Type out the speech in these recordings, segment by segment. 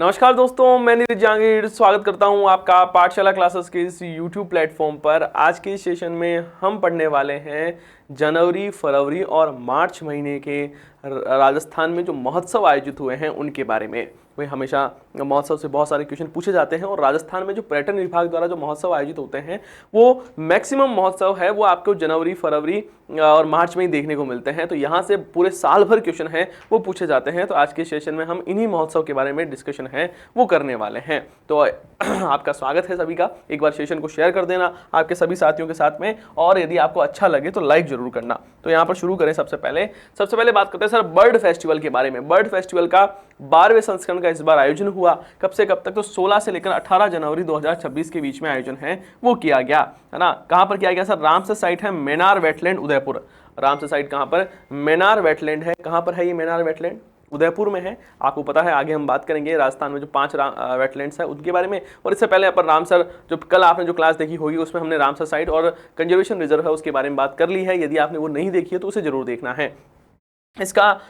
नमस्कार दोस्तों, मैं नीरज जहांगीर स्वागत करता हूं आपका पाठशाला क्लासेस के इस YouTube प्लेटफॉर्म पर। आज के इस सेशन में हम पढ़ने वाले हैं जनवरी, फरवरी और मार्च महीने के राजस्थान में जो महोत्सव आयोजित हुए हैं उनके बारे में। वही हमेशा महोत्सव से बहुत सारे क्वेश्चन पूछे जाते हैं और राजस्थान में जो पर्यटन विभाग द्वारा जो महोत्सव आयोजित होते हैं वो मैक्सिमम महोत्सव है वो आपको जनवरी, फरवरी और मार्च में ही देखने को मिलते हैं। तो यहाँ से पूरे साल भर क्वेश्चन है वो पूछे जाते हैं। तो आज के सेशन में हम इन्हीं महोत्सव के बारे में डिस्कशन है वो करने वाले हैं। तो आपका स्वागत है सभी का। एक बार सेशन को शेयर कर देना आपके सभी साथियों के साथ में, और यदि आपको अच्छा लगे तो लाइक जरूर करना। तो यहाँ पर शुरू करें। सबसे पहले बात करते हैं सर बर्ड फेस्टिवल के बारे में। बर्ड फेस्टिवल का 12वें संस्करण का इस बार आयोजन हुआ। कब से कब तक? तो 16 से लेकर 18 जनवरी 2026 के बीच में आयोजन है वो किया गया, है ना। कहां पर किया गया सर? रामसर साइट है Maynard wetland, Udaipur. Ramsar site कहां पर? मेनार वेटलैंड है। कहां पर है ये मेनार वेटलैंड? उदयपुर में है। आपको पता है, आगे हम बात करेंगे राजस्थान में जो 5 वेटलैंड्स है उनके बारे में। और इससे पहले अपन रामसर, जो कल आपने जो क्लास देखी होगी उसमें हमने रामसर साइट और कंजर्वेशन रिजर्व है उसके बारे में बात कर ली है। यदि आपने वो नहीं देखी है तो उसे जरूर देखना है।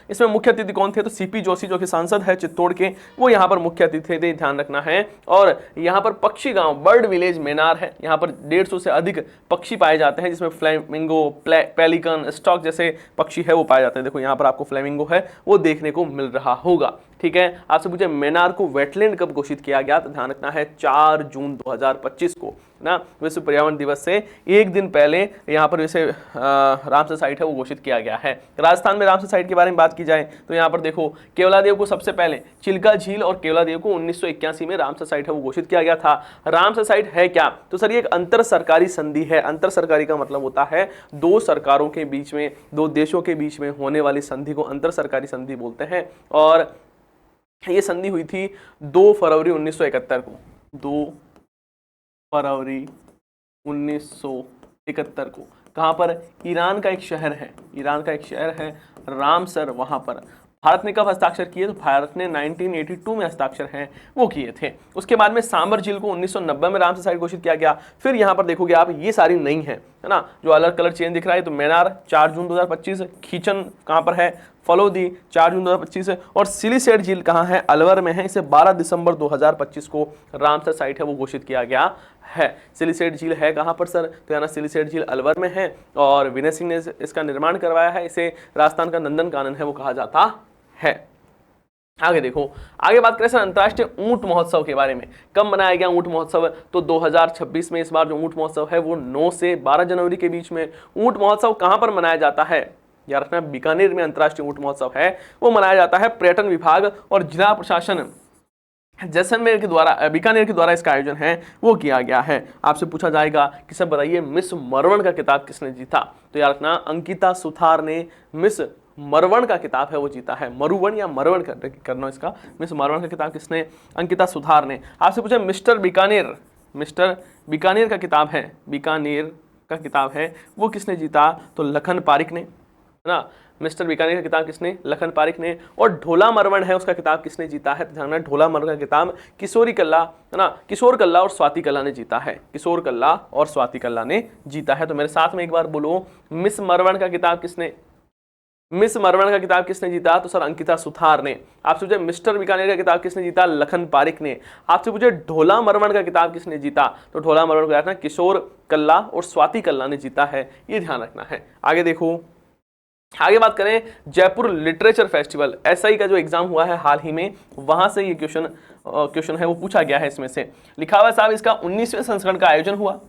इसमें मुख्य अतिथि कौन थे? तो सीपी जोशी जो कि सांसद है चित्तौड़ के, वो यहाँ पर मुख्य अतिथि थे, ध्यान रखना है। और यहाँ पर पक्षी गांव बर्ड विलेज मेनार है। यहाँ पर 150 से अधिक पक्षी पाए जाते हैं, जिसमें फ्लेमिंगो, पेलिकन, स्टॉक जैसे पक्षी है वो पाए जाते हैं। देखो यहाँ पर आपको फ्लेमिंगो है वो देखने को मिल रहा होगा। ठीक है, आपसे पूछे मेनार को वेटलैंड कब घोषित किया गया? तो ध्यान रखना है 4 जून 2025 को ना। विश्व पर्यावरण दिवस से एक दिन पहले यहाँ पर वैसे रामसर साइट है वो घोषित किया गया है। राजस्थान में रामसर साइट के बारे में बात की जाए तो यहाँ पर देखो केवलादेव को सबसे पहले चिल्का झील और केवलादेव को 1981 में रामसर साइट है वो घोषित किया गया था। रामसर साइट है क्या? तो सर ये एक अंतर सरकारी संधि है। अंतर सरकारी का मतलब होता है दो सरकारों के बीच में, दो देशों के बीच में होने वाली संधि को अंतर सरकारी संधि बोलते हैं। और ये संधि हुई थी 2 फरवरी 1971 को। 2 फरवरी 1971 को। कहां पर? ईरान का एक शहर है, ईरान का एक शहर है रामसर, वहां पर। भारत ने कब हस्ताक्षर किए? तो भारत ने 1982 में हस्ताक्षर हैं वो किए थे। उसके बाद में सांबर झील को 1990 में रामसर साइट घोषित किया गया। फिर यहाँ पर देखोगे आप ये सारी नई है ना, जो अलग कलर चेंज दिख रहा है। तो मेनार 4 जून 2025, खींचन कहाँ पर है? फलोदी 4 जून 2025 है। और सिलीसेट झील कहाँ है? अलवर में है। इसे 12 दिसंबर 2025 को रामसर साइट है वो घोषित किया गया है। सिलीसेट झील है कहाँ पर सर? तो यहाँ सिलीसेट झील अलवर में है और विनय सिंह ने इसका निर्माण करवाया है। इसे राजस्थान का नंदन कानन है वो कहा जाता है। आगे देखो, आगे बात करें सर अंतर्राष्ट्रीय ऊंट महोत्सव के बारे में। कब मनाया गया ऊंट महोत्सव? तो 2026 में इस बार जो ऊंट महोत्सव है वो 9 से 12 जनवरी के बीच में। ऊंट महोत्सव कहां पर मनाया जाता है? याद रखना, बीकानेर में अंतर्राष्ट्रीय ऊंट महोत्सव है वो मनाया जाता है। पर्यटन विभाग और जिला प्रशासन जैसलमेर के द्वारा, बीकानेर के द्वारा इसका आयोजन है वो किया गया है। आपसे पूछा जाएगा कि सब बताइए मिस मरवण का खिताब किसने जीता? तो याद रखना अंकिता सुथार ने मिस मरवण का किताब है वो जीता है। मरुवन या मरवण करना इसका। मिस मरवण का किताब किसने? अंकिता सुथार ने। आपसे पूछे मिस्टर बीकानेर का किताब है, बीकानेर का किताब है वो किसने जीता? तो लखन पारिक ने, है ना। मिस्टर बीकानेर का किताब किसने? लखन पारिक ने। और ढोला मरवण है उसका किताब किसने जीता है? ध्यान रखना ढोला मरवण का किताब किशोरी कल्ला, है ना, किशोर कल्ला और स्वाति कल्ला ने जीता है। किशोर कल्ला और स्वाति कल्ला ने जीता है। तो मेरे साथ में एक बार बोलो, मिस मरवण का किताब किसने? मिस मरवण का किताब किसने जीता? तो सर अंकिता सुथार ने। आपसे पूछे मिस्टर बीकानेर का किताब किसने जीता? लखन पारिक ने। आपसे पूछे ढोला मरवण का किताब किसने जीता? तो ढोला मरवण का किताब किशोर कल्ला और स्वाति कल्ला ने जीता है, ये ध्यान रखना है। आगे देखो, आगे बात करें जयपुर लिटरेचर फेस्टिवल। एसआई का जो एग्जाम हुआ है हाल ही में, वहां से ये क्वेश्चन है वो पूछा गया है। इसमें से लिखा हुआ साहब इसका 19वें संस्करण का आयोजन हुआ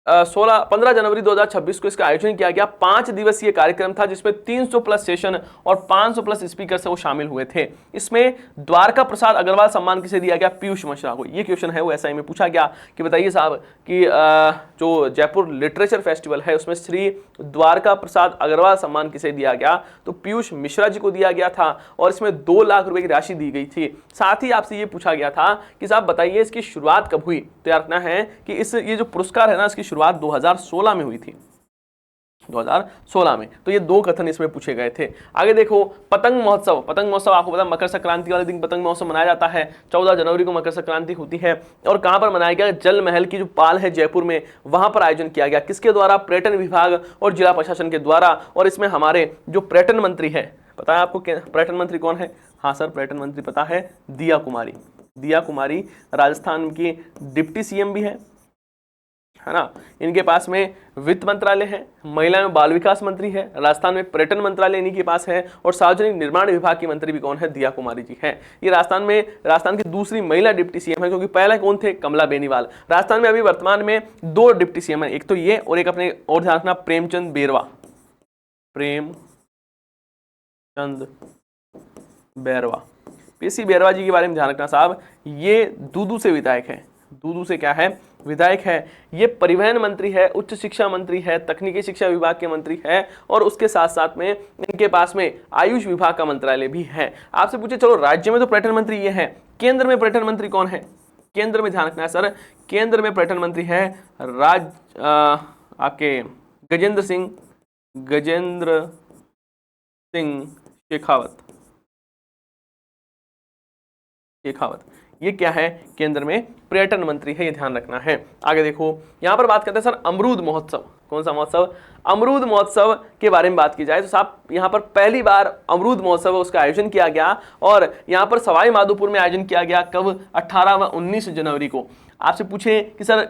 15 जनवरी 2026 को इसका आयोजन किया गया। 5 दिवसीय कार्यक्रम था जिसमें 300 प्लस सेशन और 500 प्लस स्पीकर से वो शामिल हुए थे। इसमें द्वारका प्रसाद अग्रवाल सम्मान किसे दिया गया? पीयूष मिश्रा को। ये क्वेश्चन है वो एसआई में पूछा गया कि बताइए साहब कि जो जयपुर लिटरेचर फेस्टिवल है उसमें श्री द्वारका प्रसाद अग्रवाल सम्मान किसे दिया गया? तो पीयूष मिश्रा जी को दिया गया था और इसमें 2 लाख रुपए की राशि दी गई थी। साथ ही आपसे ये पूछा गया था कि साहब बताइए इसकी शुरुआत कब हुई? तो याद रखना है कि ये जो पुरस्कार है ना इसकी शुरुआत 2016 में हुई थी, 2016 में। तो ये 2 कथन इसमें पूछे गए थे। आगे देखो पतंग महोत्सव आपको पता मकर संक्रांति वाले दिन पतंग महोत्सव मनाया जाता है। 14 जनवरी को मकर संक्रांति होती है। और कहां पर मनाया गया? जल महल की जो पाल है जयपुर में, वहां पर आयोजन किया गया। किसके द्वारा? पर्यटन विभाग और जिला प्रशासन के द्वारा। और इसमें हमारे जो पर्यटन मंत्री है, पता है आपको पर्यटन मंत्री कौन है? हाँ सर, पर्यटन मंत्री पता है, दिया कुमारी। दिया कुमारी राजस्थान की डिप्टी सीएम भी है ना। इनके पास में वित्त मंत्रालय है, महिला एवं बाल विकास मंत्री है, राजस्थान में पर्यटन मंत्रालय इन्हीं के पास है, और सार्वजनिक निर्माण विभाग की मंत्री भी कौन है, दिया कुमारी जी है। ये राजस्थान की दूसरी महिला डिप्टी सीएम है, क्योंकि पहले कौन थे, कमला बेनीवाल। राजस्थान में अभी वर्तमान में 2 डिप्टी सीएम है, एक तो ये और एक अपने और ध्यान रखना प्रेमचंद बेरवा, प्रेमचंद बेरवा। पीसी बेरवा जी के बारे में ध्यान रखना साहब, ये दूदू से विधायक है। दूदू से क्या है, विधायक है। ये परिवहन मंत्री है, उच्च शिक्षा मंत्री है, तकनीकी शिक्षा विभाग के मंत्री है, और उसके साथ साथ में इनके पास में आयुष विभाग का मंत्रालय भी है। आपसे पूछे चलो राज्य में तो पर्यटन मंत्री ये है, केंद्र में पर्यटन मंत्री कौन है? केंद्र में ध्यान रखना है सर, केंद्र में पर्यटन मंत्री है आपके गजेंद्र सिंह शेखावत। ये क्या है, केंद्र में पर्यटन मंत्री है, ये ध्यान रखना है। आगे देखो, यहां पर बात करते हैं सर अमरूद महोत्सव। कौन सा महोत्सव? अमरूद महोत्सव के बारे में बात की जाए तो साहब यहां पर पहली बार अमरूद महोत्सव उसका आयोजन किया गया, और यहां पर सवाई माधोपुर में आयोजन किया गया। कब? 18 व 19 जनवरी को। आपसे पूछे कि सर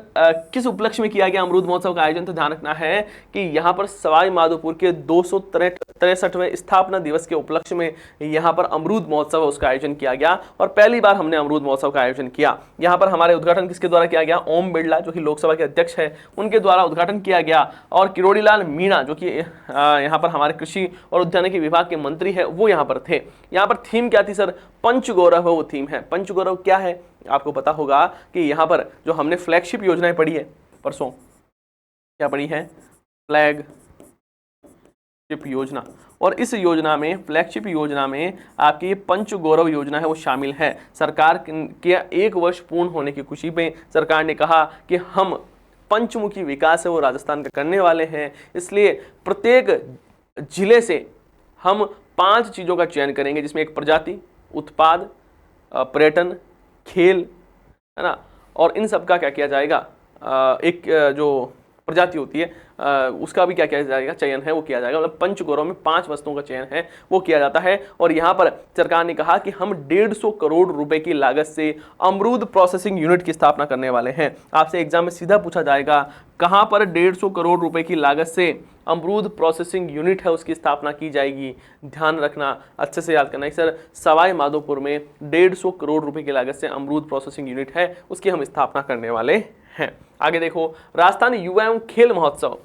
किस उपलक्ष्य में किया गया अमरूद महोत्सव का आयोजन, तो ध्यान रखना है कि यहाँ पर सवाई माधोपुर के 263वें स्थापना दिवस के उपलक्ष्य में यहाँ पर अमरूद महोत्सव उसका आयोजन किया गया, और पहली बार हमने अमरूद महोत्सव का आयोजन किया। यहाँ पर हमारे उद्घाटन किसके द्वारा किया गया? ओम बिरला, जो कि लोकसभा के अध्यक्ष है, उनके द्वारा उद्घाटन किया गया, और किरोड़ीलाल मीणा, जो कि यहाँ पर हमारे कृषि और उद्यानिकी विभाग के मंत्री है, वो यहाँ पर थे। यहाँ पर थीम क्या थी सर? पंचगौरव, वो थीम है। पंचगौरव क्या है? आपको पता होगा कि यहाँ पर जो हमने फ्लैगशिप योजनाएं पढ़ी है परसों, क्या पढ़ी है? फ्लैगशिप योजना। और इस योजना में, फ्लैगशिप योजना में आपकी ये पंचगौरव योजना है वो शामिल है। सरकार के 1 वर्ष पूर्ण होने की खुशी में सरकार ने कहा कि हम पंचमुखी विकास है वो राजस्थान का करने वाले हैं, इसलिए प्रत्येक जिले से हम 5 चीज़ों का चयन करेंगे, जिसमें एक प्रजाति, उत्पाद, पर्यटन, खेल, है ना, और इन सब का क्या किया जाएगा, एक जो प्रजाति होती है उसका भी क्या किया जाएगा, चयन है वो किया जाएगा। मतलब पंचगौरव में 5 वस्तुओं का चयन है वो किया जाता है। और यहाँ पर सरकार ने कहा कि हम 150 करोड़ रुपए की लागत से अमरूद प्रोसेसिंग यूनिट की स्थापना करने वाले हैं। आपसे एग्जाम में सीधा पूछा जाएगा कहाँ पर 150 करोड़ रुपए की लागत से अमरूद प्रोसेसिंग यूनिट है उसकी स्थापना की जाएगी। ध्यान रखना, अच्छे से याद करना है सर, सवाई माधोपुर में 150 करोड़ रुपए की लागत से अमरूद प्रोसेसिंग यूनिट है, उसकी हम स्थापना करने वाले हैं। आगे देखो, राजस्थान युवा एवं खेल महोत्सव।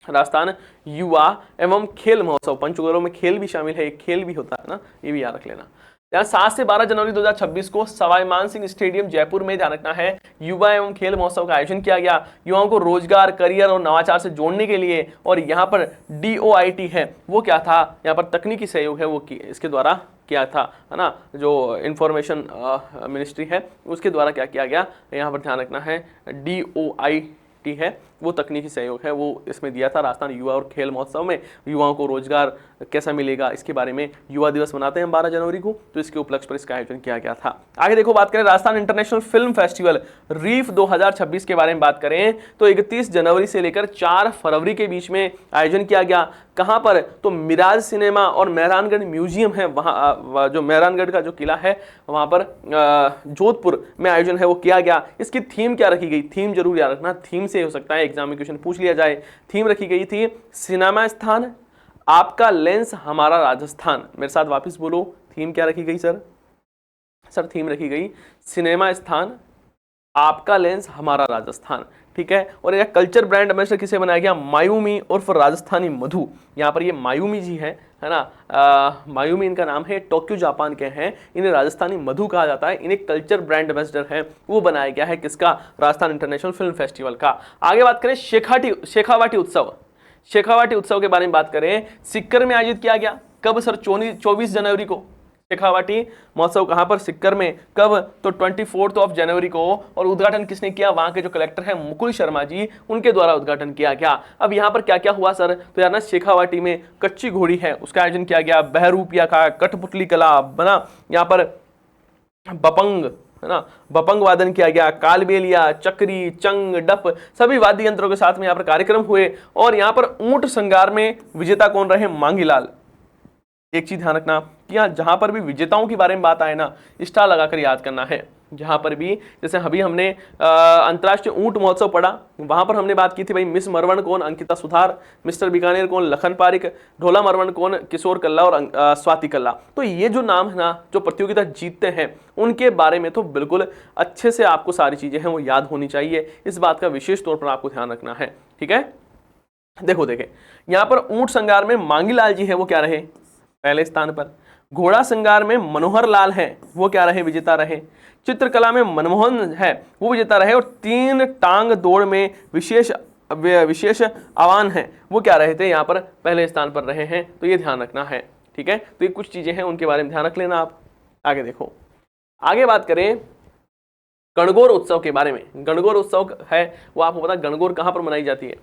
राजस्थान युवा एवं खेल महोत्सव, पंचगौरव में खेल भी शामिल है, एक खेल भी होता है ना, ये भी याद रख लेना। 7 से 12 जनवरी 2026 को सवाई मानसिंह स्टेडियम जयपुर में, ध्यान रखना है, युवा एवं खेल महोत्सव का आयोजन किया गया, युवाओं को रोजगार, करियर और नवाचार से जोड़ने के लिए। और यहाँ पर DOIT है वो क्या था, यहाँ पर तकनीकी सहयोग है वो इसके द्वारा किया था, है ना, जो इंफॉर्मेशन मिनिस्ट्री है उसके द्वारा क्या किया गया, यहाँ पर ध्यान रखना है DOIT है वो तकनीकी सहयोग है वो इसमें दिया था। राजस्थान युवा और खेल महोत्सव में युवाओं को रोजगार कैसा मिलेगा इसके बारे में युवा दिवस मनाते हैं हम 12 जनवरी को, तो इसके उपलक्ष्य पर इसका आयोजन किया गया था। आगे देखो, बात करें Rajasthan international film festival reef 2026 के बारे में बात करें तो 31 जनवरी से लेकर 4 फरवरी के बीच में आयोजन किया गया। कहाँ पर? तो मिराज सिनेमा और मेहरानगढ़ म्यूजियम है, वहाँ जो मेहरानगढ़ का जो किला है वहाँ पर जोधपुर में आयोजन है वो किया गया। इसकी थीम क्या रखी गई? थीम जरूर याद रखना, थीम से हो सकता है एग्जाम में क्वेश्चन पूछ लिया जाए। थीम रखी गई थी सिनेमा स्थान आपका लेंस हमारा राजस्थान। मेरे साथ वापस बोलो, थीम क्या रखी गई सर? सर थीम रखी गई सिनेमा स्थान आपका लेंस हमारा राजस्थान, ठीक है। और यह कल्चर ब्रांड एम्बेसडर किसे बनाया गया? मायूमी उर्फ राजस्थानी मधु। यहाँ पर ये मायूमी जी है ना, मायूमी इनका नाम है, टोक्यो जापान के हैं, इन्हें राजस्थानी मधु कहा जाता है, इन्हें कल्चर ब्रांड एम्बेसडर है वो बनाया गया है किसका? राजस्थान इंटरनेशनल फिल्म फेस्टिवल का। आगे बात करें शेखावाटी उत्सव। शेखावाटी उत्सव के बारे में बात करें, सिक्कर में आयोजित किया गया। कब सर? 24 जनवरी को। शेखावाटी महोत्सव कहां पर? सिक्कर में। कब? तो 24 जनवरी को। और उद्घाटन किसने किया? वहां के जो कलेक्टर है मुकुल शर्मा जी, उनके द्वारा उद्घाटन किया गया। अब यहां पर क्या क्या हुआ सर? तो यार ना, शेखावाटी में कच्ची घोड़ी है उसका आयोजन किया गया, बहरूपिया का, कठपुतली कला बना, यहाँ पर बपंग है ना, बपंग वादन किया गया, कालबेलिया, चक्री, चंग, डप सभी वाद्य यंत्रों के साथ में यहाँ पर कार्यक्रम हुए। और यहाँ पर ऊंट श्रृंगार में विजेता कौन रहे? मांगीलाल। एक चीज ध्यान रखना कि यहाँ जहां पर भी विजेताओं के बारे में बात आए ना, स्टार लगाकर याद करना है। जहां पर भी, जैसे अभी हमने अंतर्राष्ट्रीय ऊंट महोत्सव पढ़ा, वहां पर हमने बात की थी भाई मिस मरवण कौन, अंकिता सुथार, मिस्टर बीकानेर कौन, लखन पारिक, ढोला मरवण कौन, किशोर कल्ला और स्वाति कल्ला। तो ये जो नाम है ना, जो प्रतियोगिता जीतते हैं, उनके बारे में तो बिल्कुल अच्छे से आपको सारी चीजें हैं वो याद होनी चाहिए। इस बात का विशेष तौर पर आपको ध्यान रखना है, ठीक है। देखो देखें, यहाँ पर ऊंट संगार में मांगीलाल जी है, वो क्या रहे, पहले स्थान पर। घोड़ा संगार में मनोहर लाल है, वो क्या रहे, विजेता रहे। चित्रकला में मनमोहन है, वो विजेता रहे। और 3 टांग दौड़ में विशेष आह्वान है, वो क्या रहे थे, यहाँ पर पहले स्थान पर रहे हैं। तो ये ध्यान रखना है, ठीक है। तो ये कुछ चीजें हैं, उनके बारे में ध्यान रख लेना आप। आगे देखो, आगे बात करें गणगौर उत्सव के बारे में। गणगौर उत्सव है वो आपको पता, गणगौर कहां पर मनाई जाती है,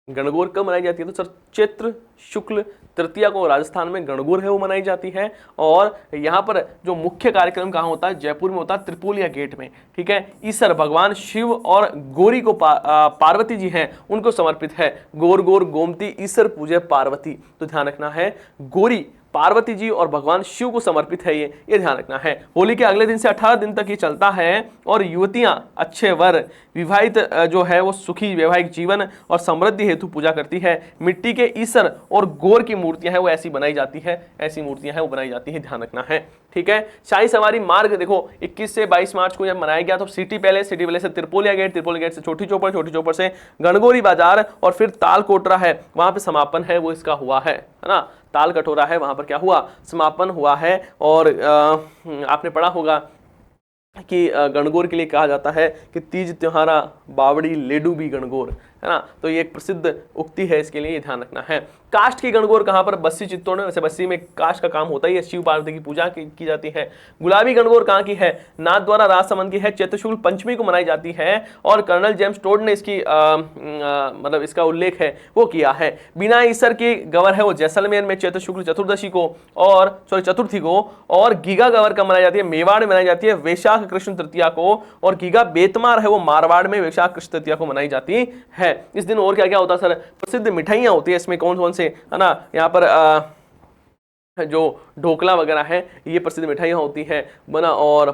गणगौर कब मनाई जाती है, तो सर चैत्र शुक्ल तृतीया को राजस्थान में गणगौर है वो मनाई जाती है। और यहाँ पर जो मुख्य कार्यक्रम कहाँ होता है, जयपुर में होता है, त्रिपोलिया गेट में, ठीक है। ईसर भगवान शिव और गौरी को पार्वती जी हैं उनको समर्पित है। गौर गौर गोमती ईसर पूजे पार्वती। तो ध्यान रखना है, गौरी पार्वती जी और भगवान शिव को समर्पित है ये ध्यान रखना है। होली के अगले दिन से 18 दिन तक ये चलता है। और युवतियां अच्छे वर, विवाहित जो है वो सुखी वैवाहिक जीवन और समृद्धि हेतु पूजा करती है। मिट्टी के ईसर और गौर की मूर्तियां हैं वो ऐसी बनाई जाती है, ऐसी मूर्तियां हैं वो बनाई जाती है, ध्यान रखना है, ठीक है। शाही सवारी मार्ग देखो 21 से 22 मार्च को जब मनाया गया, तो सिटी पैलेस से त्रिपोलिया गेट, त्रिपोलिया गेट से छोटी चौपर से गणगौरी बाजार और फिर ताल कोटरा है, वहां पे समापन है वो इसका हुआ है ना। ताल कटोरा है, वहां पर क्या हुआ, समापन हुआ है। और आपने पढ़ा होगा कि गणगौर के लिए कहा जाता है कि तीज त्योहारा बावड़ी लेडू भी गणगौर, है ना। तो ये एक प्रसिद्ध उक्ति है, इसके लिए ये ध्यान रखना है। काष्ठ की गणगौर कहाँ पर, बस्सी चित्तौड़ में। वैसे बस्सी में काष्ठ का काम होता ही है, शिव पार्वती की पूजा की जाती है। गुलाबी गणगौर कहाँ की है, नाथ द्वारा राजसमंद की है, चैत्र शुक्ल पंचमी को मनाई जाती है। और कर्नल जेम्स टोड ने इसकी मतलब इसका उल्लेख है वो किया है। बिना ईसर की गवर है वो जैसलमेर में चैत्र शुक्ल चतुर्दशी को और चतुर्थी को। और गीगा गवर का मनाई जाती है, मेवाड़ में मनाई जाती है वैशाख कृष्ण तृतीया को। और गीगा बेतमार है वो मारवाड़ में वैशाख कृष्ण तृतीया को मनाई जाती है। इस दिन और क्या क्या होता है सर, प्रसिद्ध मिठाइयां होती है, इसमें कौन कौन से, है ना। यहाँ पर जो ढोकला वगैरह है ये प्रसिद्ध मिठाइयां होती है बना। और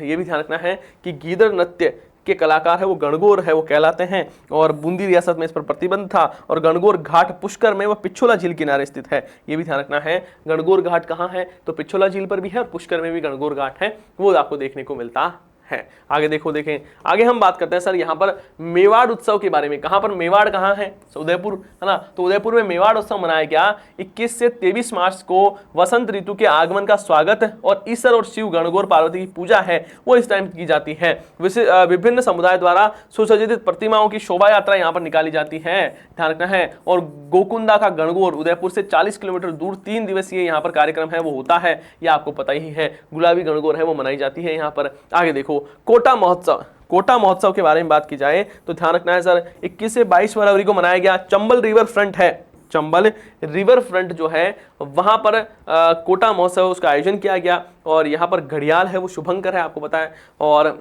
ये भी ध्यान रखना है कि गीदड़ नृत्य के कलाकार है वो गणगौर है वो कहलाते हैं। और बूंदी रियासत में इस पर प्रतिबंध था। और गणगौर घाट पुष्कर में वो पिछोला झील किनारे स्थित है, ये भी ध्यान रखना है। गणगौर घाट कहाँ है, तो पिछोला झील पर भी है और पुष्कर में भी गणगौर घाट है, वो आपको देखने को मिलता है। आगे देखो, देखें आगे हम बात करते हैं सर यहाँ पर मेवाड़ उत्सव के बारे में। कहां पर, मेवाड़ कहां है, उदयपुर, है ना। तो उदयपुर में मेवाड़ उत्सव मनाया गया 21 से 23 मार्च को। वसंत ऋतु के आगमन का स्वागत और ईसर और शिव गणगौर पार्वती की पूजा है वो इस टाइम की जाती है। विभिन्न समुदाय द्वारा सुसज्जित प्रतिमाओं की शोभा यात्रा यहाँ पर निकाली जाती है, ध्यान रखना है। और गोकुंदा का गणगौर उदयपुर से 40 किलोमीटर दूर 3 दिवसीय यहाँ पर कार्यक्रम है वो होता है, ये आपको पता ही है। गुलाबी गणगौर है वो मनाई जाती है यहाँ पर। आगे देखो, कोटा महोत्सव। कोटा महोत्सव के बारे में बात की जाए तो ध्यान रखना है सर 21 से 22 फरवरी को मनाया गया। चंबल रिवर फ्रंट है, चंबल रिवर फ्रंट जो है वहां पर कोटा महोत्सव उसका आयोजन किया गया। और यहाँ पर घड़ियाल है वो शुभंकर है, आपको पता है। और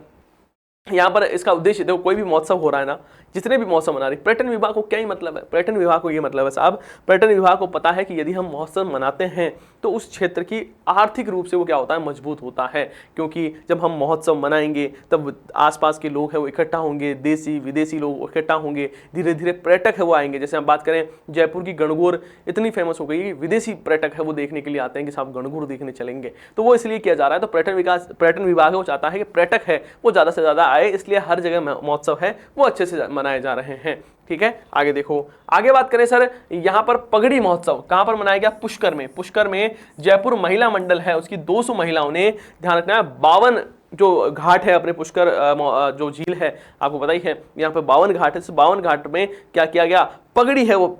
यहाँ पर इसका उद्देश्य, देखो कोई भी महोत्सव हो रहा है ना, जितने भी महोत्सव मना रही, पर्यटन विभाग को क्या ही मतलब है, पर्यटन विभाग को ये मतलब है साहब, पर्यटन विभाग को पता है कि यदि हम महोत्सव मनाते हैं तो उस क्षेत्र की आर्थिक रूप से वो क्या होता है, मजबूत होता है। क्योंकि जब हम महोत्सव मनाएंगे तब आसपास के लोग हैं वो इकट्ठा होंगे, देसी विदेशी लोग इकट्ठा होंगे, धीरे धीरे पर्यटक है वो आएंगे। जैसे हम बात करें जयपुर की गणगौर इतनी फेमस हो गई, विदेशी पर्यटक है वो देखने के लिए आते हैं कि साहब गणगौर देखने चलेंगे, तो वो इसलिए किया जा रहा है। तो पर्यटन विभाग वो चाहता है कि पर्यटक है वो ज़्यादा से ज़्यादा आए, इसलिए हर जगह महोत्सव है वो अच्छे से मनाए जा रहे हैं, ठीक है। आगे देखो, आगे बात करें सर यहाँ पर पगड़ी महोत्सव कहां पर मनाया गया, पुष्कर में। पुष्कर में जयपुर महिला मंडल है उसकी 200 महिलाओं ने, ध्यान रखना है, 52 जो घाट है अपने पुष्कर जो झील है आपको पता ही है, यहाँ पे 52 घाट है। 52 घाट में क्या किया गया, पगड़ी है वो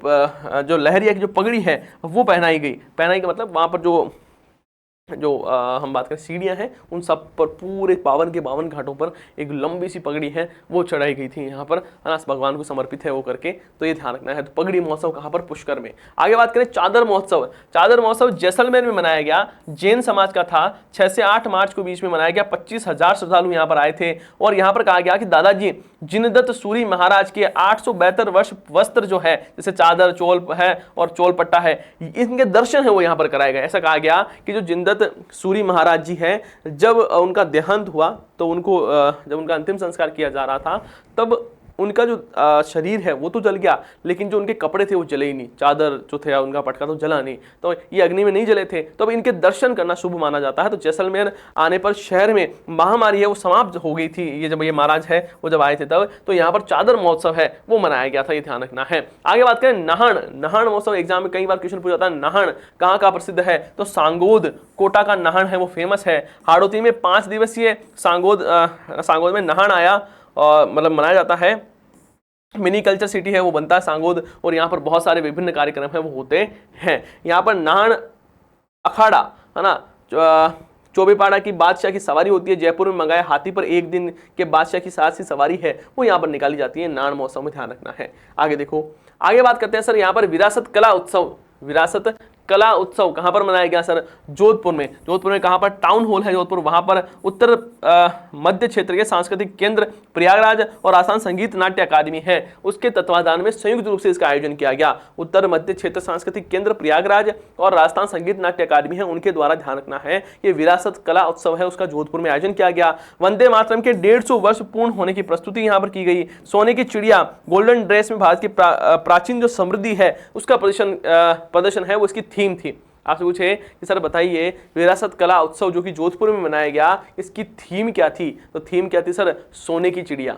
जो लहरिया की जो पगड़ी है वो पहनाई गई। पहनाई का मतलब वहां पर जो जो हम बात करें सीढ़ियाँ हैं, उन सब पर पूरे 52 के 52 घाटों पर एक लंबी सी पगड़ी है वो चढ़ाई गई थी यहाँ पर, है ना, भगवान को समर्पित है वो करके, तो ये ध्यान रखना है। तो पगड़ी महोत्सव कहाँ पर? पुष्कर में। आगे बात करें चादर महोत्सव। चादर महोत्सव जैसलमेर में मनाया गया, जैन समाज का था। 6 से 8 मार्च को बीच में मनाया गया। 25,000 श्रद्धालु यहाँ पर आए थे और यहाँ पर कहा गया कि दादाजी जिनदत्त सूरी महाराज के 872 वर्ष वस्त्र जो है, जैसे चादर, चोल है और चोल पट्टा है, इनके दर्शन है वो यहाँ पर कराए गए। ऐसा कहा गया कि जो जिनदत्त सूरी महाराज जी हैं, जब उनका देहांत हुआ तो उनको जब उनका अंतिम संस्कार किया जा रहा था, तब उनका जो शरीर है वो तो जल गया, लेकिन जो उनके कपड़े थे वो जले ही नहीं, चादर जो थे उनका पटका तो जला नहीं, तो ये अग्नि में नहीं जले थे, तो अब इनके दर्शन करना शुभ माना जाता है। तो जैसलमेर आने पर शहर में महामारी है वो समाप्त हो गई थी, ये जब ये महाराज है वो जब आए थे तब, तो यहाँ पर चादर महोत्सव है वो मनाया गया था, ये ध्यान रखना है। आगे बात करें नाहन। नाहन महोत्सव एग्जाम में कई बार क्वेश्चन पूछा जाता है, नाहन कहाँ का प्रसिद्ध है? तो सांगोद कोटा का नाहन है वो फेमस है। हाड़ौती में 5 दिवसीय सांगोद में नाहन आया और मतलब मनाया जाता है। मिनी कल्चर सिटी है वो बनता है सांगोद, और यहाँ पर बहुत सारे विभिन्न कार्यक्रम है वो होते हैं। यहाँ पर नाहन अखाड़ा, है ना, चौबेपाड़ा की बादशाह की सवारी होती है। जयपुर में मंगाए हाथी पर एक दिन के बादशाह की साथ सी सवारी है वो यहाँ पर निकाली जाती है। नाहन महोत्सव में ध्यान रखना है। आगे देखो, आगे बात करते हैं सर यहाँ पर विरासत कला उत्सव। विरासत कला उत्सव कहाँ पर मनाया गया सर? जोधपुर में। जोधपुर में कहाँ पर? टाउन हॉल है जोधपुर, वहाँ पर उत्तर मध्य क्षेत्र के सांस्कृतिक केंद्र प्रयागराज और आसाम संगीत नाट्य अकादमी है, उसके तत्वाधान में संयुक्त रूप से इसका आयोजन किया गया। उत्तर मध्य क्षेत्र सांस्कृतिक केंद्र प्रयागराज और राजस्थान संगीत नाट्य अकादमी है, उनके द्वारा ध्यान रखना है। ये विरासत कला उत्सव है, उसका जोधपुर में आयोजन किया गया। वंदे मातरम के 150 वर्ष पूर्ण होने की प्रस्तुति यहाँ पर की गई। सोने की चिड़िया गोल्डन ड्रेस में भारत की प्राचीन जो समृद्धि है उसका प्रदर्शन है वो इसकी थीम थी। आपसे पूछे कि सर बताइए विरासत कला उत्सव जो कि जोधपुर में मनाया गया, इसकी थीम क्या थी? तो थीम क्या थी सर? सोने की चिड़िया।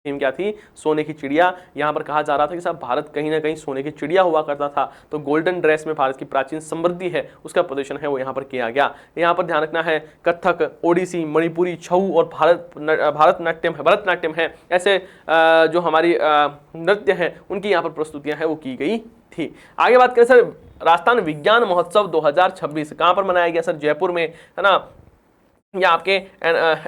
थीम क्या थी? सोने की चिड़िया। यहाँ पर कहा जा रहा था कि साहब भारत कहीं ना कहीं सोने की चिड़िया हुआ करता था, तो गोल्डन ड्रेस में भारत की प्राचीन समृद्धि है उसका प्रदर्शन है वो यहाँ पर किया गया। यहाँ पर ध्यान रखना है कथक, ओडिसी, मणिपुरी, छऊ और भरतनाट्यम है, ऐसे जो हमारी नृत्य हैं उनकी यहाँ पर प्रस्तुतियाँ हैं वो की गई थी। आगे बात करें सर राजस्थान विज्ञान महोत्सव 2026 कहाँ पर मनाया गया सर? जयपुर में, है ना। ये आपके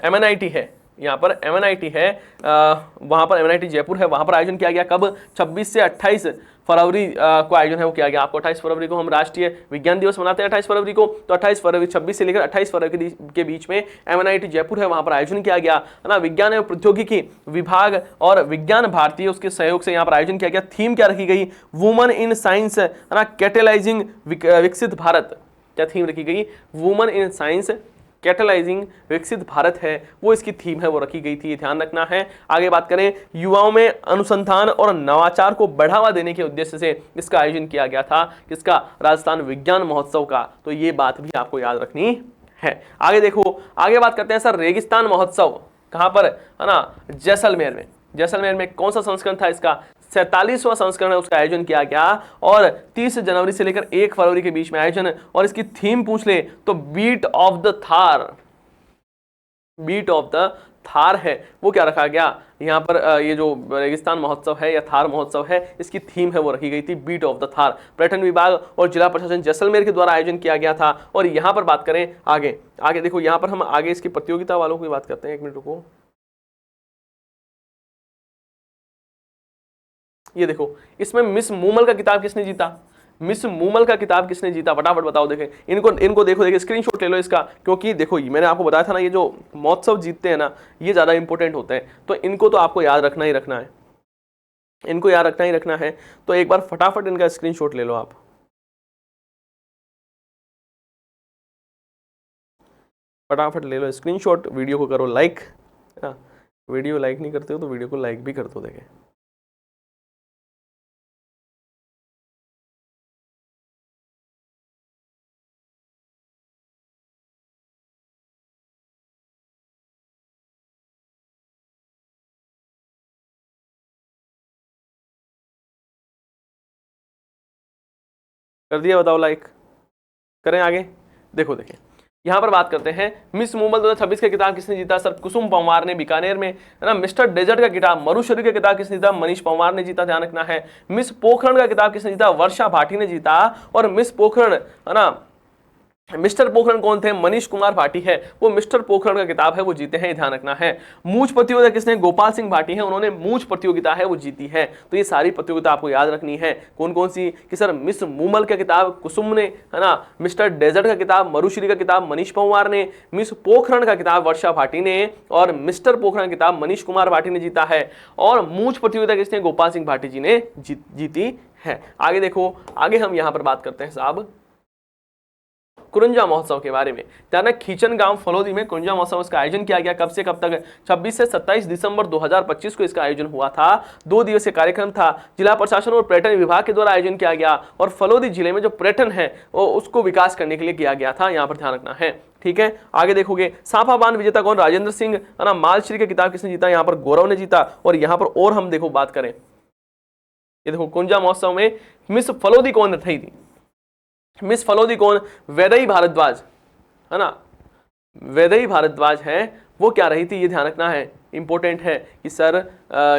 MNIT है, यहाँ पर MNIT है, वहाँ पर MNIT जयपुर है, वहाँ पर आयोजन किया गया। कब? 26 से 28 फरवरी को आयोजन है वो किया गया। आपको 28 फरवरी को हम राष्ट्रीय विज्ञान दिवस मनाते हैं 28 फरवरी को, तो 28 फरवरी 26 से लेकर 28 फरवरी के बीच में MNIT जयपुर है वहाँ पर आयोजन किया गया, है ना। विज्ञान एवं प्रौद्योगिकी विभाग और विज्ञान भारती उसके सहयोग से यहाँ पर आयोजन किया गया। थीम क्या रखी गई? वुमन इन साइंस, है ना, कैटेलाइजिंग विकसित भारत। क्या थीम रखी गई? वुमन इन साइंस कैटलाइजिंग विकसित भारत है वो इसकी थीम है वो रखी गई थी, ध्यान रखना है। आगे बात करें युवाओं में अनुसंधान और नवाचार को बढ़ावा देने के उद्देश्य से इसका आयोजन किया गया था, किसका? राजस्थान विज्ञान महोत्सव का। तो ये बात भी आपको याद रखनी है। आगे देखो, आगे बात करते हैं सर रेगिस्तान महोत्सव कहाँ पर, है ना? जैसलमेर में। जैसलमेर में कौन सा संस्करण था इसका? 47वां संस्करण है उसका आयोजन किया गया और 30 जनवरी से लेकर 1 फरवरी के बीच में आयोजन। और इसकी थीम पूछ ले तो beat of the Thar, beat of the Thar है वो क्या रखा गया यहाँ पर? ये जो रेगिस्तान महोत्सव है या थार महोत्सव है इसकी थीम है वो रखी गई थी बीट ऑफ द थार। पर्यटन विभाग और जिला प्रशासन जैसलमेर के द्वारा आयोजन किया गया था। और यहाँ पर बात करें आगे, आगे देखो यहाँ पर हम आगे इसकी प्रतियोगिता वालों की बात करते हैं। 1 मिनट रुको। ये देखो इसमें मिस मूमल का किताब किसने जीता? मिस मूमल का किताब किसने जीता? फटाफट बताओ। देखें इनको देखो स्क्रीनशॉट ले लो इसका, क्योंकि देखो मैंने आपको बताया था ना ये जो महोत्सव जीतते हैं ना ये ज्यादा इंपॉर्टेंट होते हैं, तो इनको तो आपको याद रखना ही रखना है, इनको याद रखना ही रखना है। तो एक बार फटाफट इनका स्क्रीनशॉट ले लो आप। फटाफट ले लो स्क्रीनशॉट, वीडियो को करो लाइक, है ना। वीडियो लाइक नहीं करते हो तो वीडियो को लाइक भी कर दो। देखें कर दिया? बताओ लाइक करें आगे। देखो देखें यहाँ पर बात करते हैं मिस मूमल 2026 का किताब किसने जीता? सर कुसुम पंवार ने, बीकानेर में, है ना। मिस्टर डेजर्ट का किताब मरुशरी का किताब किसने जीता? मनीष पंवार ने जीता, ध्यान रखना है। मिस पोखरण का किताब किसने जीता? वर्षा भाटी ने जीता। और मिस पोखरण, है ना, मिस्टर पोखरण कौन थे? मनीष कुमार भाटी है, वो मिस्टर पोखरण का किताब है वो जीते हैं, ये ध्यान रखना है। मूंछ प्रतियोगिता किसने? गोपाल सिंह भाटी है, उन्होंने मूंछ प्रतियोगिता है वो जीती है। तो ये सारी प्रतियोगिता आपको याद रखनी है। कौन कौन सी? कि सर मिस मूमल का किताब कुसुम ने, है ना, मिस्टर डेजर्ट का किताब मरुश्री का किताब मनीष पंवार ने, मिस पोखरण का किताब वर्षा भाटी ने, और मिस्टर पोखरण का किताब मनीष कुमार भाटी ने जीता है। और मूंछ प्रतियोगिता किसने? गोपाल सिंह भाटी जी ने जीती है। आगे देखो, आगे हम यहां पर बात करते हैं साहब कुरंजा महोत्सव के बारे में। ध्यान रखें, खींचन गांव फलोदी में कुरंजा महोत्सव इसका आयोजन किया गया। कब से कब तक? 26 से 27 दिसंबर 2025 को इसका आयोजन हुआ था। 2 दिवसीय कार्यक्रम था। जिला प्रशासन और पर्यटन विभाग के द्वारा आयोजन किया गया और फलोदी जिले में जो पर्यटन है वो उसको विकास करने के लिए किया गया था, यहाँ पर ध्यान रखना है। ठीक है, आगे देखोगे सांफा बांध विजेता कौन? राजेंद्र सिंह, है ना। मालश्री की किताब किसने जीता? यहाँ पर गौरव ने जीता। और यहाँ पर और हम देखो बात करें, ये देखो कुरंजा महोत्सव में मिस फलोदी कौन रही थी? मिस फलोदी कौन? वैदेही भारद्वाज, है ना, वैदेही भारद्वाज है, वो क्या रही थी? ये ध्यान रखना है, इंपॉर्टेंट है कि सर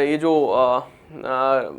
ये जो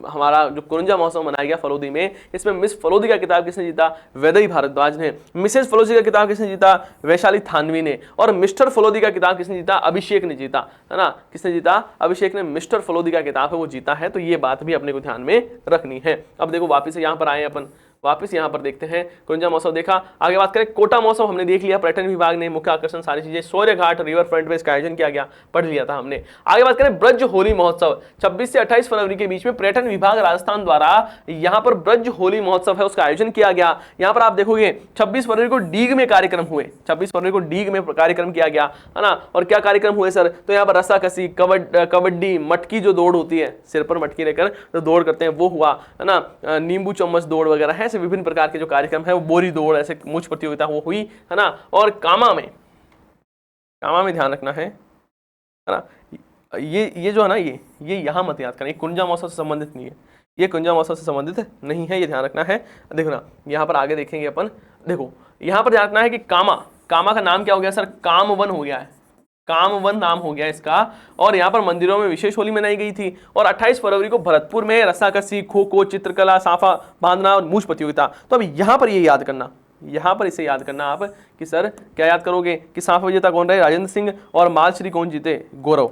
हमारा जो कुरंजा महोत्सव मनाया गया फलोदी में, इसमें मिस फलोदी का किताब किसने जीता? वैदेही भारद्वाज ने। मिसेस फलोदी का किताब किसने जीता? वैशाली थानवी ने। और मिस्टर फलोदी का किताब किसने जीता? अभिषेक ने जीता, है ना। किसने जीता? अभिषेक ने मिस्टर फलोदी का किताब है वो जीता है। तो ये बात भी अपने को ध्यान में रखनी है। अब देखो वापिस यहाँ पर आए अपन, वापस यहाँ पर देखते हैं कुरंजा महोत्सव देखा। आगे बात करें कोटा महोत्सव हमने देख लिया, पर्यटन विभाग ने मुख्य आकर्षण सारी चीजें, शौर्य घाट रिवर फ्रंट पे इसका आयोजन किया गया, पढ़ लिया था हमने। आगे बात करें ब्रज होली महोत्सव 26 से 28 फरवरी के बीच में पर्यटन विभाग राजस्थान द्वारा यहाँ पर ब्रज होली महोत्सव है उसका आयोजन किया गया। यहाँ पर आप देखोगे 26 फरवरी को डीग में कार्यक्रम हुए, 26 फरवरी को डीग में कार्यक्रम किया गया, है ना। और क्या कार्यक्रम हुए सर? तो यहाँ पर रस्साकसी, कबड्डी, मटकी जो दौड़ होती है, सिर पर मटकी लेकर जो दौड़ करते हैं वो हुआ, है ना, नींबू चम्मच दौड़ वगैरह है, ऐसे विभिन्न प्रकार के जो कार्यक्रम है वो बोरी दौड़, ऐसे मूंछ प्रतियोगिता वो हुई, है ना। और कामा में ध्यान रखना है ना, ये जो है ना, ये यहाँ मत याद करना, ये कुरंजा महोत्सव से संबंधित नहीं है, ये कुरंजा महोत्सव से संबंधित नहीं है, ये ध्यान रखना है। देखो ना, यहाँ पर आगे देखेंगे अपन, देखो यहाँ पर ध्यान रखना है कि कामा का नाम क्या हो गया सर? कामवन हो गया है, कामवन नाम हो गया इसका। और यहाँ पर मंदिरों में विशेष होली मनाई गई थी। और 28 फरवरी को भरतपुर में रस्साकसी, खो खो, चित्रकला, साफा बांधना और मूंछ प्रतियोगिता। तो अब यहाँ पर ये याद करना, यहाँ पर इसे याद करना आप कि सर क्या याद करोगे कि साफा विजेता कौन रहे? राजेंद्र सिंह। और मालश्री कौन जीते? गौरव,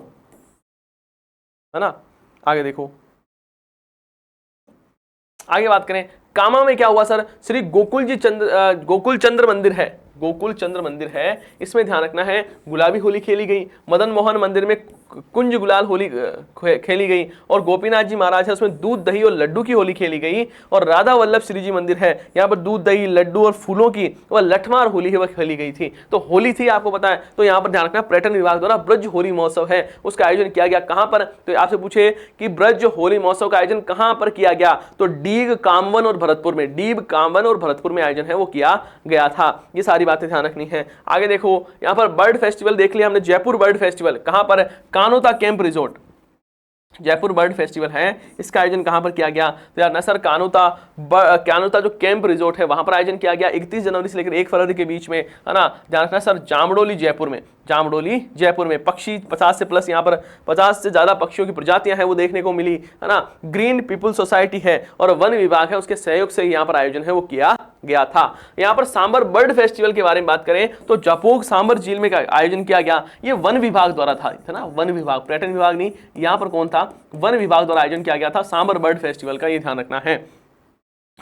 है ना। आगे देखो, आगे बात करें कामा में क्या हुआ सर? श्री गोकुल चंद्र मंदिर है, गोकुल चंद्र मंदिर है, इसमें ध्यान रखना है गुलाबी होली खेली गई। मदन मोहन मंदिर में कुंज गुलाल होली खेली गई। और गोपीनाथ जी महाराज है, उसमें दूध दही और लड्डू की होली खेली गई। और राधा वल्लभ श्री जी मंदिर है, यहाँ पर दूध दही लड्डू और फूलों की वह लठमार होली है वह खेली गई थी। तो होली थी आपको पता है। तो यहाँ पर ध्यान रखना, पर्यटन विभाग द्वारा ब्रज होली महोत्सव है उसका आयोजन किया गया। कहाँ पर? तो आपसे पूछे कि ब्रज होली महोत्सव का आयोजन कहाँ पर किया गया? तो डीग, कामवन और भरतपुर में, डीग, कामवन और भरतपुर में आयोजन है वो किया गया था। ये सारी बातें ध्यान रखनी है। आगे देखो, यहाँ पर बर्ड फेस्टिवल देख लिया हमने, जयपुर बर्ड फेस्टिवल कहाँ पर? Kanota camp resort, Jaipur bird festival है, इसका आयोजन कहां पर किया गया? तो यार नसर कानोता जो कैंप रिजोर्ट है वहां पर आयोजन किया गया 31 जनवरी से लेकर 1 फरवरी के बीच में, है ना। ध्यान रखना सर, जामडोली जयपुर में पक्षी 50 से प्लस, यहाँ पर 50 से ज्यादा पक्षियों की प्रजातियां हैं वो देखने को मिली, है ना। ग्रीन पीपुल सोसाइटी है और वन विभाग है, उसके सहयोग से यहाँ पर आयोजन है वो किया गया था। यहाँ पर सांबर बर्ड फेस्टिवल के बारे में बात करें तो जपोग सांबर झील में आयोजन किया गया, ये वन विभाग द्वारा था, है ना। वन विभाग, पर्यटन विभाग नहीं, यहाँ पर कौन था? वन विभाग द्वारा आयोजन किया गया था सांबर बर्ड फेस्टिवल का, ये ध्यान रखना है।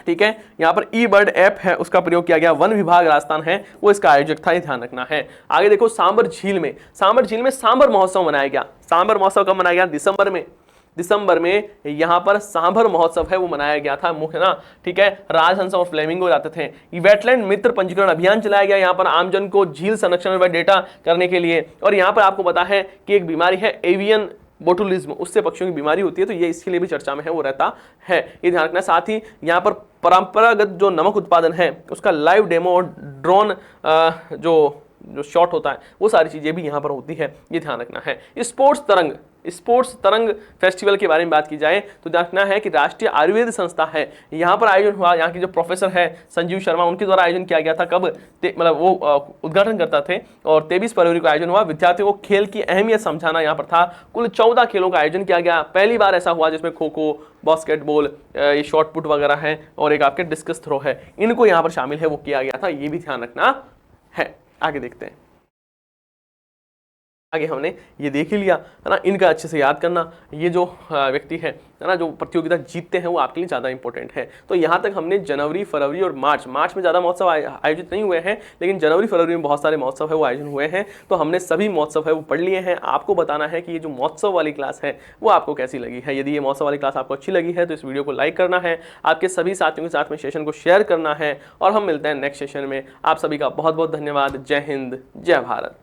ठीक है, यहाँ पर ई बर्ड ऐप है उसका प्रयोग किया गया, वन विभाग राजस्थान है वो इसका आयोजक था, ये ध्यान रखना है। आगे देखो, सांबर झील में सांबर महोत्सव मनाया गया। सांबर महोत्सव कब मनाया गया? दिसंबर में यहाँ पर सांभर महोत्सव है वो मनाया गया था मुख्य, ना। ठीक है, राजहंस और फ्लेमिंगो जाते थे। वेटलैंड मित्र पंजीकरण अभियान चलाया गया यहाँ पर आमजन को झील संरक्षण व डेटा करने के लिए। और यहाँ पर आपको पता है कि एक बीमारी है एवियन बोटुलिज्म, उससे पक्षियों की बीमारी होती है, तो ये इसके लिए भी चर्चा में है वो रहता है, ये ध्यान रखना। साथ ही यहाँ पर परंपरागत जो नमक उत्पादन है उसका लाइव डेमो और ड्रोन जो शॉट होता है वो सारी चीजें भी यहाँ पर होती है, ये ध्यान रखना है। स्पोर्ट्स तरंग फेस्टिवल के बारे में बात की जाए तो देखना है कि राष्ट्रीय आयुर्वेद संस्था है, यहाँ पर आयोजन हुआ। यहाँ के जो प्रोफेसर है संजीव शर्मा, उनके द्वारा आयोजन किया गया था। कब? मतलब वो उद्घाटन करता थे और 23 फरवरी को आयोजन हुआ। विद्यार्थियों को खेल की अहमियत समझाना यहाँ पर था। कुल 14 खेलों का आयोजन किया गया। पहली बार ऐसा हुआ जिसमें खो खो, बास्केटबॉल, ये शॉर्ट पुट वगैरह है और एक आपके डिस्कस थ्रो है, इनको यहाँ पर शामिल है वो किया गया था, ये भी ध्यान रखना है। आगे देखते हैं। आगे हमने ये देख ही लिया है ना, इनका अच्छे से याद करना। ये जो व्यक्ति है ना, जो प्रतियोगिता जीतते हैं वो आपके लिए ज़्यादा इंपॉर्टेंट है। तो यहाँ तक हमने जनवरी, फरवरी और मार्च में ज़्यादा महोत्सव आयोजित नहीं हुए हैं, लेकिन जनवरी फरवरी में बहुत सारे महोत्सव है वो आयोजन हुए हैं। तो हमने सभी महोत्सव है वो पढ़ लिए हैं। आपको बताना है कि ये जो महोत्सव वाली क्लास है वो आपको कैसी लगी है। यदि ये महोत्सव वाली क्लास आपको अच्छी लगी है तो इस वीडियो को लाइक करना है, आपके सभी साथियों के साथ में सेशन को शेयर करना है, और हम मिलते हैं नेक्स्ट सेशन में। आप सभी का बहुत बहुत धन्यवाद। जय हिंद, जय भारत।